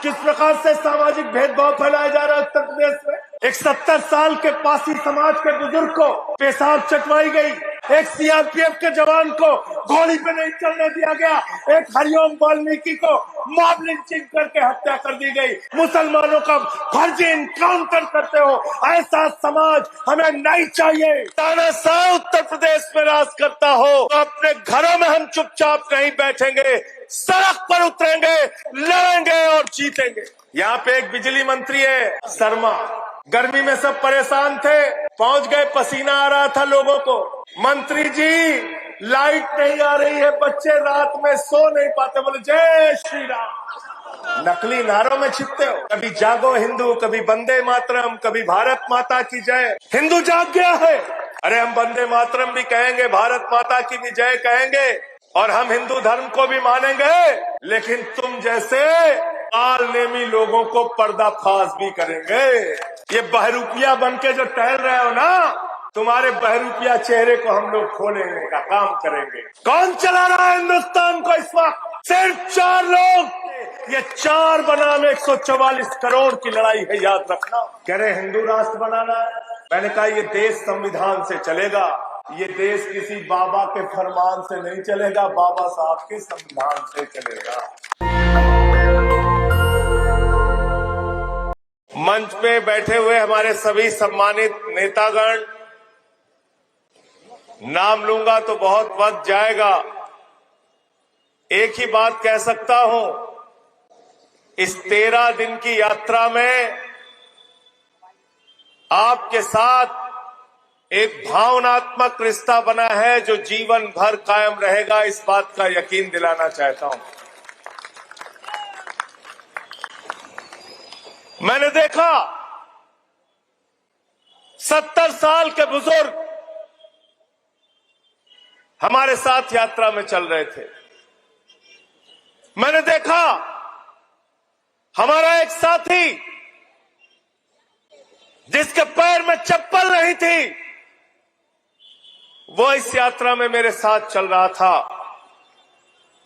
किस प्रकार से सामाजिक भेदभाव फैलाया जा रहा है उत्तर प्रदेश में। एक 70 साल के पासी समाज के बुजुर्ग को पेशाब चटवाई गई, एक सीआरपीएफ के जवान को गोली पे नहीं चलने दिया गया, एक हरिओम वाल्मीकि को मॉब लिंचिंग करके हत्या कर दी गई, मुसलमानों का फर्जी इनकाउंटर करते हो। ऐसा समाज हमें नहीं चाहिए। तानाशाह उत्तर प्रदेश में राज करता हो तो अपने घरों में हम चुपचाप नहीं बैठेंगे, सड़क पर उतरेंगे, लड़ेंगे और जीतेंगे। यहाँ पे एक बिजली मंत्री है शर्मा, गर्मी में सब परेशान थे, पहुंच गए, पसीना आ रहा था लोगों को। मंत्री जी लाइट नहीं आ रही है, बच्चे रात में सो नहीं पाते, बोले जय श्री राम। नकली नारों में छिपते हो, कभी जागो हिंदू, कभी वंदे मातरम, कभी भारत माता की जय। हिंदू जाग गया है। अरे हम वंदे मातरम भी कहेंगे, भारत माता की भी जय कहेंगे और हम हिंदू धर्म को भी मानेंगे, लेकिन तुम जैसे आलनेमी लोगों को पर्दाफाश भी करेंगे। ये बहरूपिया बन के जो टहल रहे हो ना, तुम्हारे बहरूपिया चेहरे को हम लोग खोलने का काम करेंगे। कौन चला रहा है हिंदुस्तान को इस वक्त? सिर्फ 4 लोग। ये 4 बनाम 144 करोड़ की लड़ाई है, याद रखना। कह रहे हिंदू राष्ट्र बनाना है। मैंने कहा ये देश संविधान से चलेगा, ये देश किसी बाबा के फरमान से नहीं चलेगा, बाबा साहब के संविधान से चलेगा। मंच पे बैठे हुए हमारे सभी सम्मानित नेतागण, नाम लूंगा तो बहुत वक्त जाएगा। एक ही बात कह सकता हूं, इस 13 दिन की यात्रा में आपके साथ एक भावनात्मक रिश्ता बना है जो जीवन भर कायम रहेगा, इस बात का यकीन दिलाना चाहता हूं। मैंने देखा 70 साल के बुजुर्ग हमारे साथ यात्रा में चल रहे थे। मैंने देखा हमारा एक साथी जिसके पैर में चप्पल नहीं थी, वो इस यात्रा में मेरे साथ चल रहा था।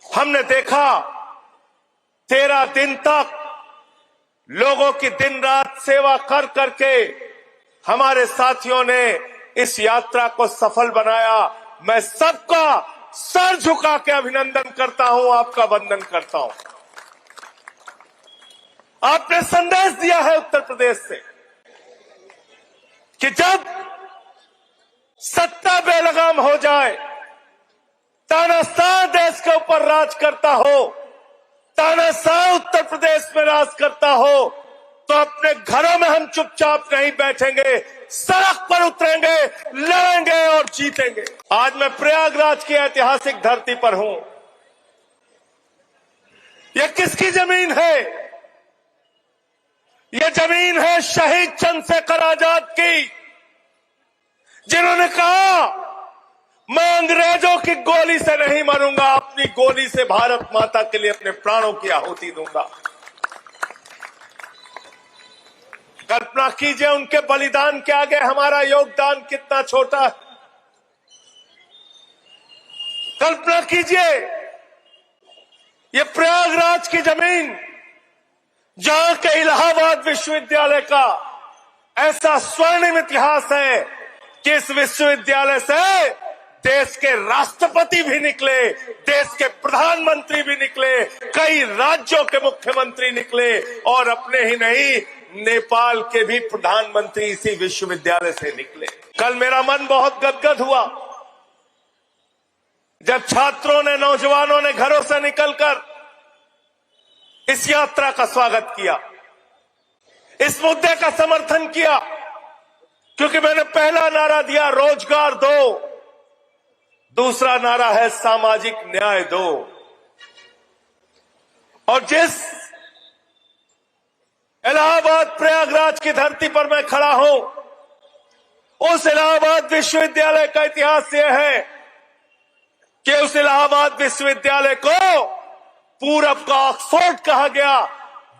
हमने देखा 13 दिन तक लोगों की दिन रात सेवा कर करके हमारे साथियों ने इस यात्रा को सफल बनाया। मैं सबका सर झुका के अभिनंदन करता हूं, आपका वंदन करता हूं। आपने संदेश दिया है उत्तर प्रदेश से कि जब सत्ता बेलगाम हो जाए, तानाशाह देश के ऊपर राज करता हो, तानाशाह उत्तर प्रदेश में राज करता हो, तो अपने घरों में हम चुपचाप नहीं बैठेंगे, सड़क पर उतरेंगे, लड़ेंगे और जीतेंगे। आज मैं प्रयागराज की ऐतिहासिक धरती पर हूं। यह किसकी जमीन है? यह जमीन है शहीद चंद्रशेखर आजाद की, जिन्होंने कहा मैं अंग्रेजों की गोली से नहीं मरूंगा, अपनी गोली से भारत माता के लिए अपने प्राणों की आहुति दूंगा। कल्पना कीजिए उनके बलिदान के आगे हमारा योगदान कितना छोटा है। कल्पना कीजिए ये प्रयागराज की जमीन, जहां के इलाहाबाद विश्वविद्यालय का ऐसा स्वर्णिम इतिहास है कि इस विश्वविद्यालय से देश के राष्ट्रपति भी निकले, देश के प्रधानमंत्री भी निकले, कई राज्यों के मुख्यमंत्री निकले और अपने ही नहीं नेपाल के भी प्रधानमंत्री इसी विश्वविद्यालय से निकले। कल मेरा मन बहुत गदगद हुआ जब छात्रों ने, नौजवानों ने घरों से निकलकर इस यात्रा का स्वागत किया, इस मुद्दे का समर्थन किया, क्योंकि मैंने पहला नारा दिया रोजगार दो, दूसरा नारा है सामाजिक न्याय दो। और जिस इलाहाबाद प्रयागराज की धरती पर मैं खड़ा हूं, उस इलाहाबाद विश्वविद्यालय का इतिहास यह है कि उस इलाहाबाद विश्वविद्यालय को पूरब का ऑक्सफोर्ड कहा गया।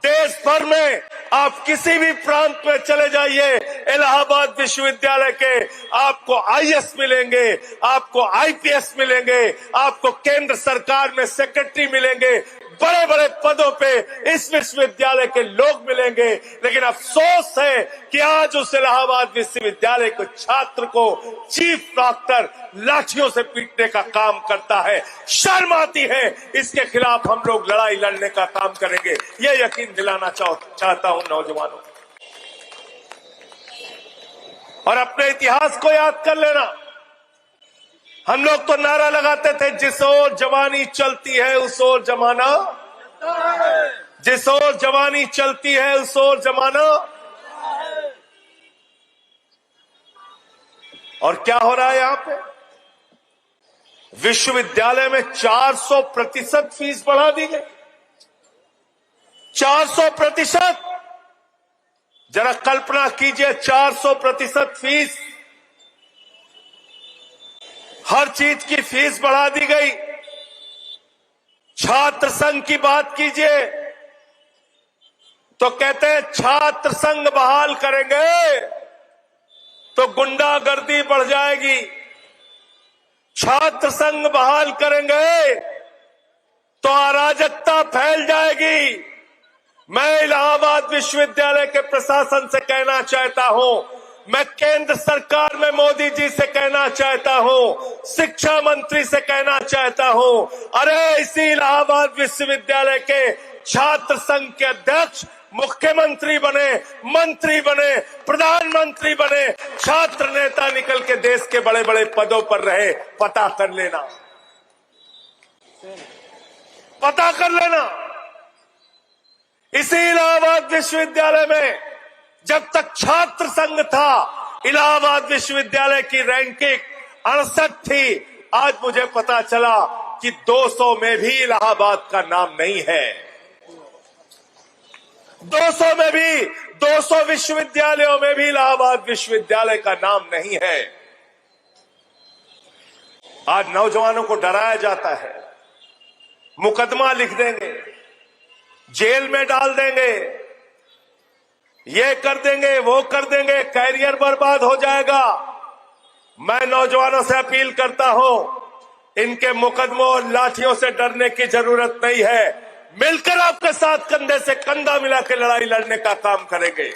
देश भर में आप किसी भी प्रांत में चले जाइए, इलाहाबाद विश्वविद्यालय के आपको आईएएस मिलेंगे, आपको आईपीएस मिलेंगे, आपको केंद्र सरकार में सेक्रेटरी मिलेंगे, बड़े बड़े पदों पे इस विश्वविद्यालय के लोग मिलेंगे। लेकिन अफसोस है कि आज उस इलाहाबाद विश्वविद्यालय को छात्र को चीफ डॉक्टर लाठियों से पीटने का काम करता है। शर्म आती है। इसके खिलाफ हम लोग लड़ाई लड़ने का काम करेंगे, ये यकीन दिलाना चाहता हूं नौजवानों को। और अपने इतिहास को याद कर लेना। हम लोग तो नारा लगाते थे, जिस ओर जवानी चलती है उस ओर जमाना, जिस ओर जवानी चलती है उस ओर जमाना। और क्या हो रहा है यहां पे? विश्वविद्यालय में 400% फीस बढ़ा दी गई। 400%। जरा कल्पना कीजिए, 400% फीस, हर चीज की फीस बढ़ा दी गई। छात्र संघ की बात कीजिए तो कहते हैं छात्र संघ बहाल करेंगे तो गुंडागर्दी बढ़ जाएगी। छात्र संघ बहाल करेंगे तो अराजकता फैल जाएगी। मैं इलाहाबाद विश्वविद्यालय के प्रशासन से कहना चाहता हूं, मैं केंद्र सरकार में मोदी जी से कहना चाहता हूं, शिक्षा मंत्री से कहना चाहता हूं, अरे इसी इलाहाबाद विश्वविद्यालय के छात्र संघ के अध्यक्ष मुख्यमंत्री बने, मंत्री बने, प्रधानमंत्री बने, छात्र नेता निकल के देश के बड़े बड़े पदों पर रहे। पता कर लेना, पता कर लेना। इसी इलाहाबाद विश्वविद्यालय में जब तक छात्र संघ था, इलाहाबाद विश्वविद्यालय की रैंकिंग 68 थी। आज मुझे पता चला कि 200 में भी इलाहाबाद का नाम नहीं है। 200 में भी, 200 विश्वविद्यालयों में भी इलाहाबाद विश्वविद्यालय का नाम नहीं है। आज नौजवानों को डराया जाता है, मुकदमा लिख देंगे, जेल में डाल देंगे, ये कर देंगे, वो कर देंगे, कैरियर बर्बाद हो जाएगा। मैं नौजवानों से अपील करता हूं, इनके मुकदमों और लाठियों से डरने की जरूरत नहीं है। मिलकर आपके साथ कंधे से कंधा मिला के लड़ाई लड़ने का काम करेंगे।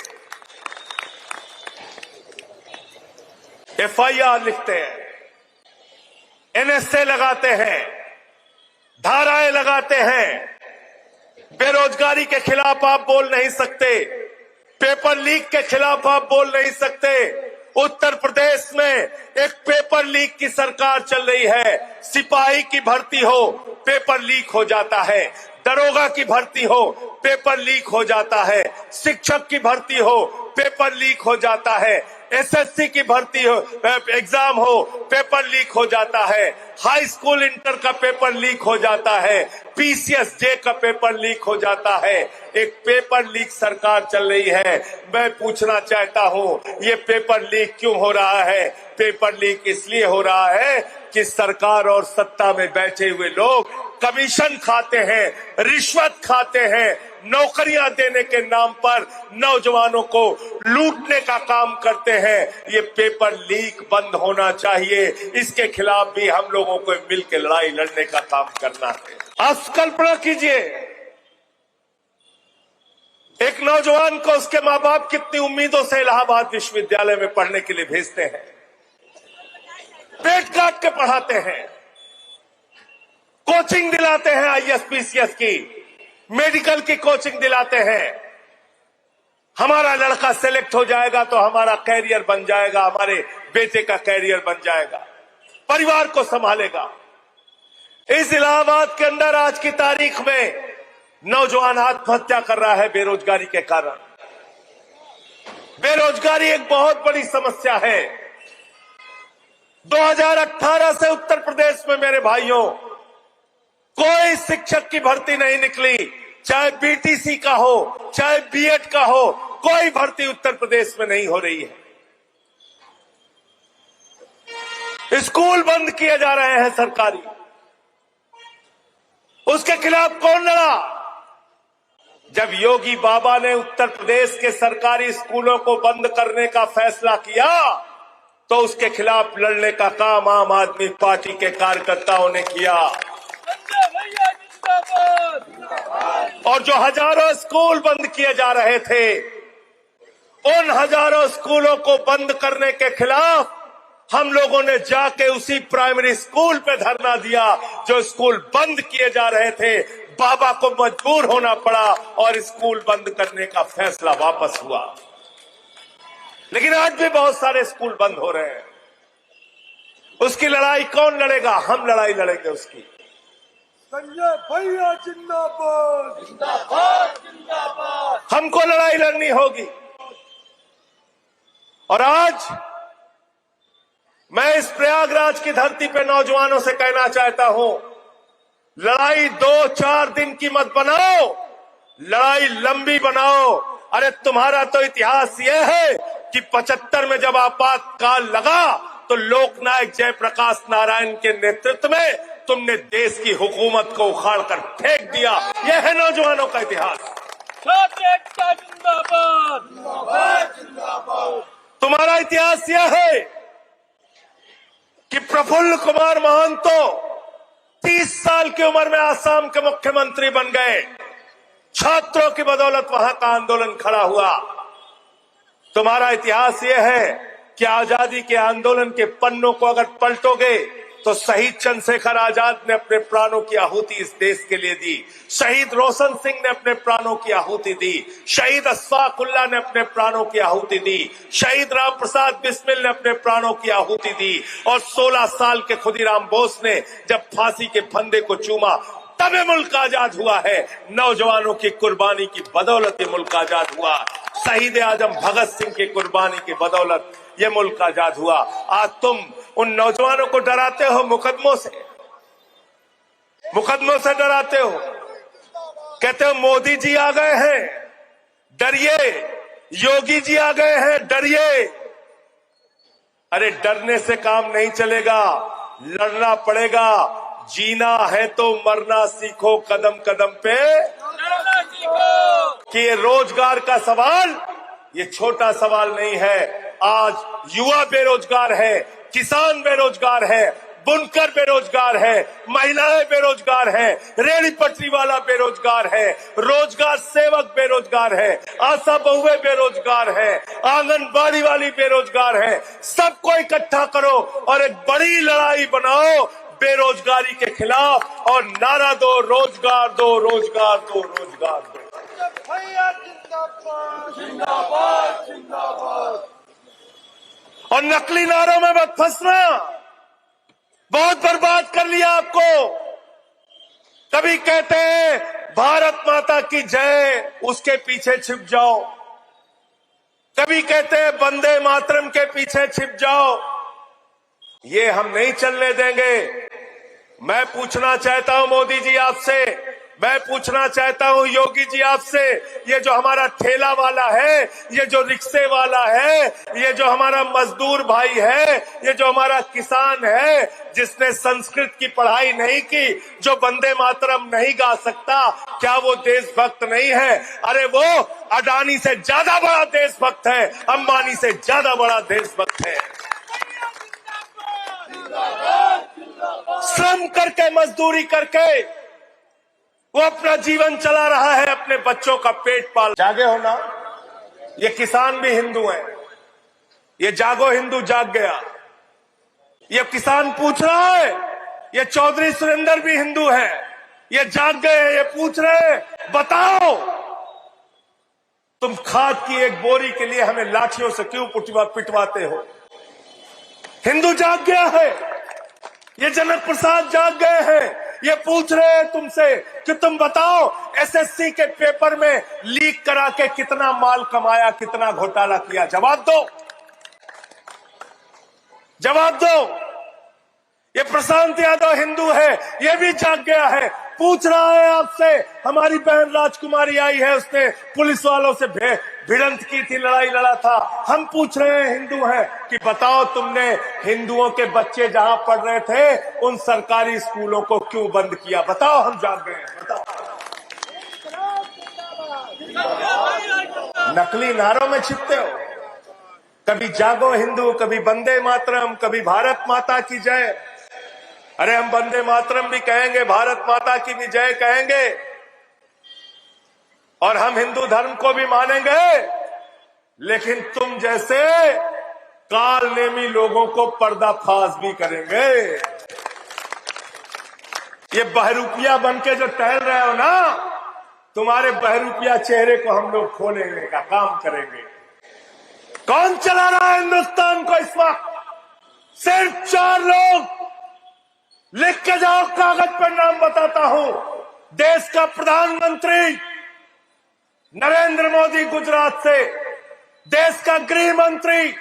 एफआईआर लिखते हैं, एनएसए लगाते हैं, धाराएं लगाते हैं। बेरोजगारी के खिलाफ आप बोल नहीं सकते, पेपर लीक के खिलाफ आप बोल नहीं सकते। उत्तर प्रदेश में एक पेपर लीक की सरकार चल रही है। सिपाही की भर्ती हो, पेपर लीक हो जाता है। दरोगा की भर्ती हो, पेपर लीक हो जाता है। शिक्षक की भर्ती हो, पेपर लीक हो जाता है। एसएससी की भर्ती हो, एग्जाम हो, पेपर लीक हो जाता है। हाई स्कूल इंटर का पेपर लीक हो जाता है। पीसीएस जे का पेपर लीक हो जाता है। एक पेपर लीक सरकार चल रही है। मैं पूछना चाहता हूं, ये पेपर लीक क्यों हो रहा है? पेपर लीक इसलिए हो रहा है कि सरकार और सत्ता में बैठे हुए लोग कमीशन खाते हैं, रिश्वत खाते हैं, नौकरियां देने के नाम पर नौजवानों को लूटने का काम करते हैं। ये पेपर लीक बंद होना चाहिए। इसके खिलाफ भी हम लोगों को मिलकर लड़ाई लड़ने का काम करना है। आप कल्पना कीजिए, एक नौजवान को उसके माँ बाप कितनी उम्मीदों से इलाहाबाद विश्वविद्यालय में पढ़ने के लिए भेजते हैं, पेट काट के पढ़ाते हैं, कोचिंग दिलाते हैं, आईएएस पीसीएस की, मेडिकल की कोचिंग दिलाते हैं। हमारा लड़का सेलेक्ट हो जाएगा तो हमारा कैरियर बन जाएगा, हमारे बेटे का कैरियर बन जाएगा, परिवार को संभालेगा। इस इलाहाबाद के अंदर आज की तारीख में नौजवान आत्महत्या कर रहा है बेरोजगारी के कारण। बेरोजगारी एक बहुत बड़ी समस्या है। 2018 से उत्तर प्रदेश में मेरे भाइयों कोई शिक्षक की भर्ती नहीं निकली, चाहे बीटीसी का हो, चाहे बीएड का हो, कोई भर्ती उत्तर प्रदेश में नहीं हो रही है। स्कूल बंद किए जा रहे हैं सरकारी। उसके खिलाफ कौन लड़ा? जब योगी बाबा ने उत्तर प्रदेश के सरकारी स्कूलों को बंद करने का फैसला किया तो उसके खिलाफ लड़ने का काम आम आदमी पार्टी के कार्यकर्ताओं ने किया। और जो हजारों स्कूल बंद किए जा रहे थे, उन हजारों स्कूलों को बंद करने के खिलाफ हम लोगों ने जाके उसी प्राइमरी स्कूल पे धरना दिया जो स्कूल बंद किए जा रहे थे। बाबा को मजबूर होना पड़ा और स्कूल बंद करने का फैसला वापस हुआ। लेकिन आज भी बहुत सारे स्कूल बंद हो रहे हैं। उसकी लड़ाई कौन लड़ेगा? हम लड़ाई लड़ेंगे उसकी। संजय भैया जिंदाबाद, जिंदाबाद, जिंदाबाद। हमको लड़ाई लड़नी होगी। और आज मैं इस प्रयागराज की धरती पे नौजवानों से कहना चाहता हूं, लड़ाई 2-4 दिन की मत बनाओ, लड़ाई लंबी बनाओ। अरे तुम्हारा तो इतिहास यह है कि 75 में जब आपातकाल लगा तो लोकनायक जयप्रकाश नारायण के नेतृत्व में तुमने देश की हुकूमत को उखाड़ कर फेंक दिया। यह है नौजवानों का इतिहास। तुम्हारा इतिहास यह है कि प्रफुल्ल कुमार महंतो 30 साल की उम्र में आसाम के मुख्यमंत्री बन गए। छात्रों की बदौलत वहां का आंदोलन खड़ा हुआ। तुम्हारा इतिहास यह है कि आजादी के आंदोलन के पन्नों को अगर पलटोगे तो शहीद चंद्रशेखर आजाद ने अपने प्राणों की आहुति इस देश के लिए दी। शहीद रोशन सिंह ने अपने प्राणों की आहुति दी। शहीद अशफाक उल्लाह ने अपने प्राणों की आहुति दी। शहीद राम प्रसाद बिस्मिल ने अपने प्राणों की आहुति दी। और 16 साल के खुदीराम बोस ने जब फांसी के फंदे को चूमा तब ये मुल्क आजाद हुआ है। नौजवानों की कुर्बानी की बदौलत ये मुल्क आजाद हुआ। शहीद आजम भगत सिंह की कुर्बानी की बदौलत ये मुल्क आजाद हुआ। आज तुम उन नौजवानों को डराते हो मुकदमों से डराते हो। कहते हो मोदी जी आ गए हैं, डरिए। योगी जी आ गए हैं, डरिए। अरे डरने से काम नहीं चलेगा, लड़ना पड़ेगा। जीना है तो मरना सीखो, कदम कदम पे लड़ना सीखो। कि ये रोजगार का सवाल ये छोटा सवाल नहीं है। आज युवा बेरोजगार है, किसान बेरोजगार है, बुनकर बेरोजगार है, महिलाएं बेरोजगार है, रेहड़ी पटरी वाला बेरोजगार है, रोजगार सेवक बेरोजगार है, आशा बहुएं बेरोजगार है, आंगनबाड़ी वाली बेरोजगार है। सबको इकट्ठा करो और एक बड़ी लड़ाई बनाओ बेरोजगारी के खिलाफ और नारा दो, रोजगार दो, रोजगार दो, रोजगार दो। भैया जिंदाबाद, जिंदाबाद, जिंदाबाद। और नकली नारों में मत फंसना, बहुत बर्बाद कर लिया आपको। कभी कहते हैं भारत माता की जय, उसके पीछे छिप जाओ। कभी कहते हैं वंदे मातरम के पीछे छिप जाओ। ये हम नहीं चलने देंगे। मैं पूछना चाहता हूं मोदी जी आपसे, मैं पूछना चाहता हूं योगी जी आपसे, ये जो हमारा ठेला वाला है, ये जो रिक्शे वाला है, ये जो हमारा मजदूर भाई है, ये जो हमारा किसान है, जिसने संस्कृत की पढ़ाई नहीं की, जो वंदे मातरम नहीं गा सकता, क्या वो देशभक्त नहीं है? अरे वो अडानी से ज्यादा बड़ा देशभक्त है, अंबानी से ज्यादा बड़ा देशभक्त है। श्रम करके, मजदूरी करके वो अपना जीवन चला रहा है, अपने बच्चों का पेट पाल। जागे हो ना, ये किसान भी हिंदू हैं। ये जागो हिंदू जाग गया। ये किसान पूछ रहा है, ये चौधरी सुरेंद्र भी हिंदू है, ये जाग गए हैं, ये पूछ रहे हैं बताओ तुम खाद की एक बोरी के लिए हमें लाठियों से क्यों पिटवाते हो? हिंदू जाग गया है। ये जनक प्रसाद जाग गए हैं। ये पूछ रहे हैं तुमसे कि तुम बताओ एसएससी के पेपर में लीक करा के कितना माल कमाया, कितना घोटाला किया? जवाब दो, जवाब दो। ये प्रशांत यादव हिंदू है, ये भी जाग गया है, पूछ रहा है आपसे। हमारी बहन राजकुमारी आई है, उसने पुलिस वालों से भिड़ंत की थी, लड़ाई लड़ा था। हम पूछ रहे हैं, हिंदू हैं, कि बताओ तुमने हिंदुओं के बच्चे जहां पढ़ रहे थे उन सरकारी स्कूलों को क्यों बंद किया? बताओ, हम जाग गए हैं, बताओ। नकली नारों में छिपते हो। कभी जागो हिंदू, कभी वंदे मातरम, कभी भारत माता की जय। अरे हम वंदे मातरम भी कहेंगे, भारत माता की भी जय कहेंगे, और हम हिंदू धर्म को भी मानेंगे, लेकिन तुम जैसे कालनेमी लोगों को पर्दाफाश भी करेंगे। ये बहरूपिया बनके जो टहल रहे हो ना, तुम्हारे बहरूपिया चेहरे को हम लोग खोलने का काम करेंगे। कौन चला रहा है हिंदुस्तान को इस वक्त? सिर्फ 4 लोग। लिख के जाओ, कागज पर नाम बताता हूं। देश का प्रधानमंत्री नरेंद्र मोदी गुजरात से, देश का गृह मंत्री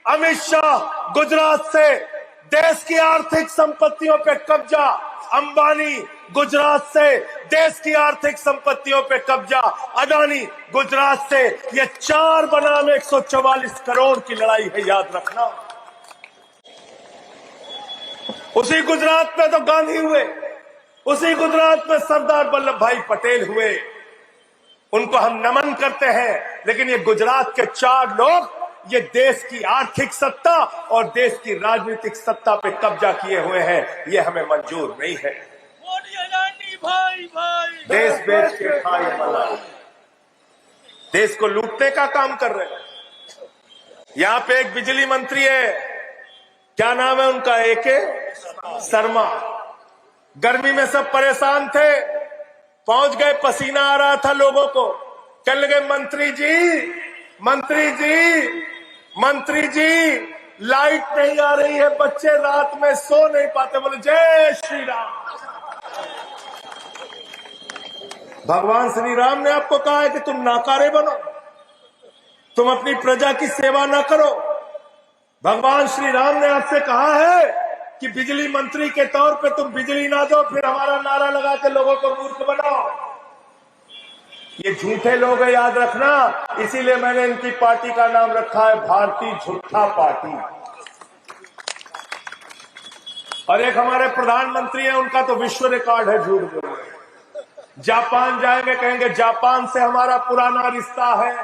अमित शाह गुजरात से, देश की आर्थिक संपत्तियों पे कब्जा अंबानी गुजरात से, देश की आर्थिक संपत्तियों पे कब्जा अदानी गुजरात से। ये 4 बनाम 144 करोड़ की लड़ाई है, याद रखना। उसी गुजरात में तो गांधी हुए, उसी गुजरात में सरदार वल्लभ भाई पटेल हुए। उनको हम नमन करते हैं, लेकिन ये गुजरात के 4 लोग ये देश की आर्थिक सत्ता और देश की राजनीतिक सत्ता पे कब्जा किए हुए हैं। ये हमें मंजूर नहीं है। भाई भाई देश बेच के खाए मलाई, देश को लूटने का काम कर रहे हैं। यहां पे एक बिजली मंत्री है, क्या नाम है उनका? एके शर्मा। गर्मी में सब परेशान थे, पहुंच गए, पसीना आ रहा था लोगों को, कहने लगे मंत्री जी, मंत्री जी, मंत्री जी, लाइट नहीं आ रही है, बच्चे रात में सो नहीं पाते। बोले जय श्री राम। भगवान श्री राम ने आपको कहा है कि तुम नाकारे बनो, तुम अपनी प्रजा की सेवा ना करो। भगवान श्री राम ने आपसे कहा है कि बिजली मंत्री के तौर पे तुम बिजली ना दो, फिर हमारा नारा लगा के लोगों को मूर्ख बनाओ। ये झूठे लोग हैं, याद रखना। इसीलिए मैंने इनकी पार्टी का नाम रखा है भारतीय झूठा पार्टी। और एक हमारे प्रधानमंत्री हैं, उनका तो विश्व रिकॉर्ड है झूठ बोलने। जापान जाएंगे, कहेंगे जापान से हमारा पुराना रिश्ता है।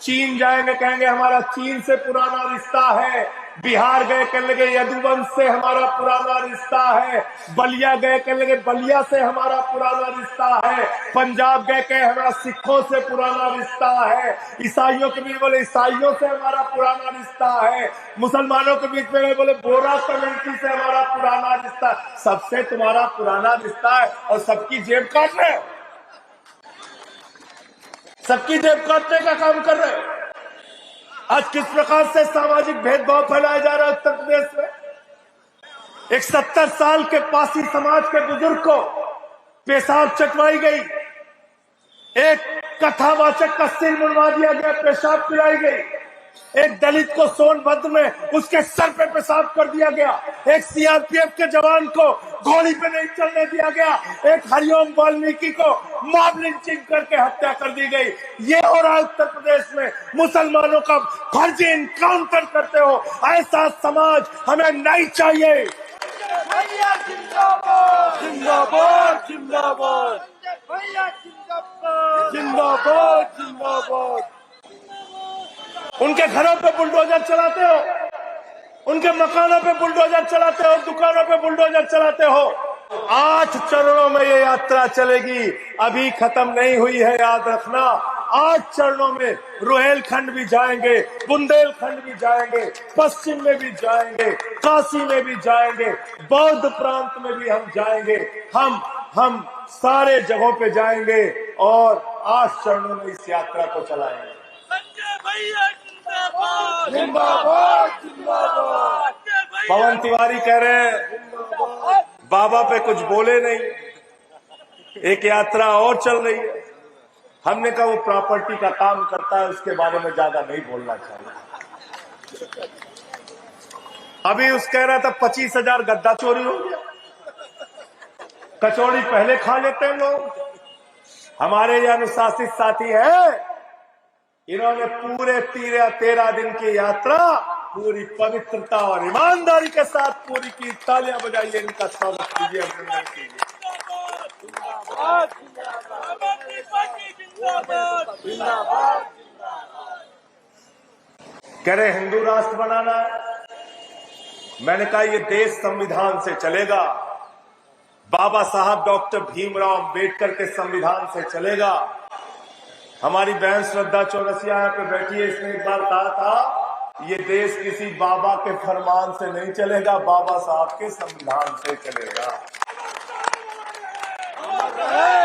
चीन जाएंगे, कहेंगे हमारा चीन से पुराना रिश्ता है। बिहार गए, कहने लगे यदुवंश से हमारा पुराना रिश्ता है। बलिया गए, कहने लगे बलिया से हमारा पुराना रिश्ता है। पंजाब गए, कहे हमारा सिखों से पुराना रिश्ता है। ईसाइयों के बीच बोले ईसाइयों से हमारा पुराना रिश्ता है। मुसलमानों के बीच में बोले बोरा कम्युनिटी से हमारा पुराना रिश्ता है। सबसे तुम्हारा पुराना रिश्ता है और सबकी जेब काट रहे, सबकी जेब काटने का काम कर रहे हो। आज किस प्रकार से सामाजिक भेदभाव फैलाया जा रहा है उत्तर प्रदेश में। एक 70 साल के पासी समाज के बुजुर्ग को पेशाब चटवाई गई, एक कथावाचक का सिर मुड़वा दिया गया, पेशाब पिलाई गई। एक दलित को सोनभद्र में उसके सर पे पेशाब कर दिया गया। एक सीआरपीएफ के जवान को घोड़ी पे नहीं चलने दिया गया। एक हरिओम वाल्मीकि को मॉब लिंचिंग करके हत्या कर दी गई। ये हो रहा है उत्तर प्रदेश में। मुसलमानों का फर्जी इनकाउंटर करते हो। ऐसा समाज हमें नहीं चाहिए। भैया जिंदाबाद जिंदाबाद जिंदाबाद, भैया जिंदाबाद जिंदाबाद जिंदाबाद। उनके घरों पे बुलडोजर चलाते हो, उनके मकानों पे बुलडोजर चलाते हो, दुकानों पे बुलडोजर चलाते हो। 8 चरणों में ये यात्रा चलेगी, अभी खत्म नहीं हुई है, याद रखना। 8 चरणों में रोहेलखंड भी जाएंगे, बुंदेलखंड भी जाएंगे, पश्चिम में भी जाएंगे, काशी में भी जाएंगे, बौद्ध प्रांत में भी हम जाएंगे। हम सारे जगहों पे जाएंगे और 8 चरणों में इस यात्रा को चलाएंगे। भैया जिंदाबाद जिंदाबाद जिंदाबाद। पवन तिवारी कह रहे हैं बाबा पे कुछ बोले नहीं, एक यात्रा और चल रही है। हमने कहा वो प्रॉपर्टी का काम करता है, उसके बारे में ज्यादा नहीं बोलना चाहिए। अभी उस कह रहा था 25,000 गद्दा चोरी हो गया। कचौड़ी पहले खा लेते हैं लोग। हमारे ये अनुशासित साथी है, इन्होंने पूरे 13 दिन की यात्रा पूरी पवित्रता और ईमानदारी के साथ पूरी की। तालियां बजाइए, इनका स्वागत कीजिए, अभिनंदन कीजिए। कह रहे हिंदू राष्ट्र बनाना है। मैंने कहा ये देश संविधान से चलेगा, बाबा साहब डॉक्टर भीमराव अंबेडकर के संविधान से चलेगा। हमारी बहन श्रद्धा चौरसिया यहाँ पे बैठी है, इसने एक बार कहा था ये देश किसी बाबा के फरमान से नहीं चलेगा, बाबा साहब के संविधान से चलेगा।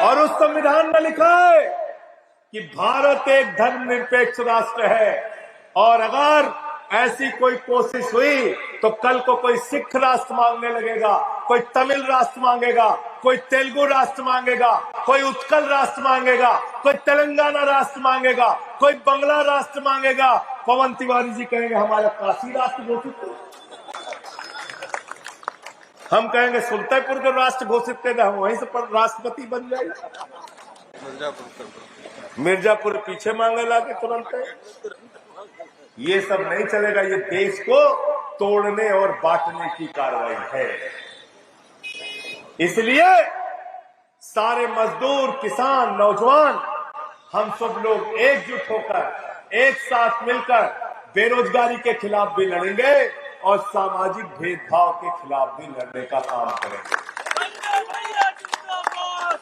और उस संविधान में लिखा है कि भारत एक धर्मनिरपेक्ष राष्ट्र है, और अगर ऐसी कोई कोशिश हुई तो कल को कोई सिख राष्ट्र मांगने लगेगा, कोई तमिल राष्ट्र मांगेगा, कोई तेलुगु राष्ट्र मांगेगा, कोई उत्कल राष्ट्र मांगेगा, कोई तेलंगाना राष्ट्र मांगेगा, कोई बंगला राष्ट्र मांगेगा। पवन तिवारी जी कहेंगे हमारा काशी राष्ट्र घोषित करो, हम कहेंगे सुल्तानपुर को राष्ट्र घोषित कर दे, वहीं से राष्ट्रपति बन जाएगा। मिर्जापुर पीछे मांगे लाके तुरंत। ये सब नहीं चलेगा, ये देश को तोड़ने और बांटने की कार्रवाई है। इसलिए सारे मजदूर, किसान, नौजवान, हम सब लोग एकजुट होकर एक साथ मिलकर बेरोजगारी के खिलाफ भी लड़ेंगे और सामाजिक भेदभाव के खिलाफ भी लड़ने का काम करेंगे।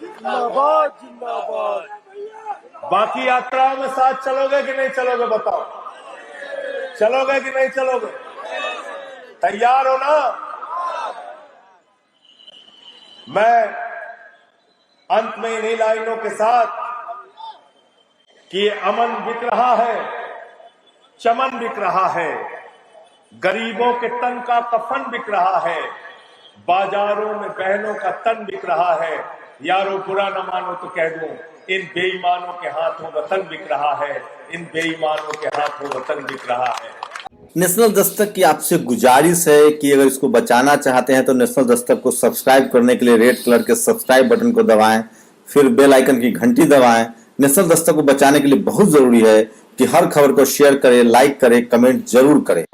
जिंदाबाद जिंदाबाद। बाकी यात्राओं में साथ चलोगे कि नहीं चलोगे बताओ? चलोगे कि नहीं चलोगे? तैयार हो ना? मैं अंत में इन्हीं लाइनों के साथ कि अमन बिक रहा है, चमन बिक रहा है, गरीबों के तन का कफन बिक रहा है, बाजारों में बहनों का तन बिक रहा है। यारो बुरा न मानो तो कह दूं, इन बेईमानों के हाथों वतन बिक रहा है, इन बेईमानों के हाथों वतन बिक रहा है। नेशनल दस्तक की आपसे गुजारिश है कि अगर इसको बचाना चाहते हैं तो नेशनल दस्तक को सब्सक्राइब करने के लिए रेड कलर के सब्सक्राइब बटन को दबाएं, फिर बेल आइकन की घंटी दबाएं। नेशनल दस्तक को बचाने के लिए बहुत जरूरी है कि हर खबर को शेयर करें, लाइक करें, कमेंट जरूर करें।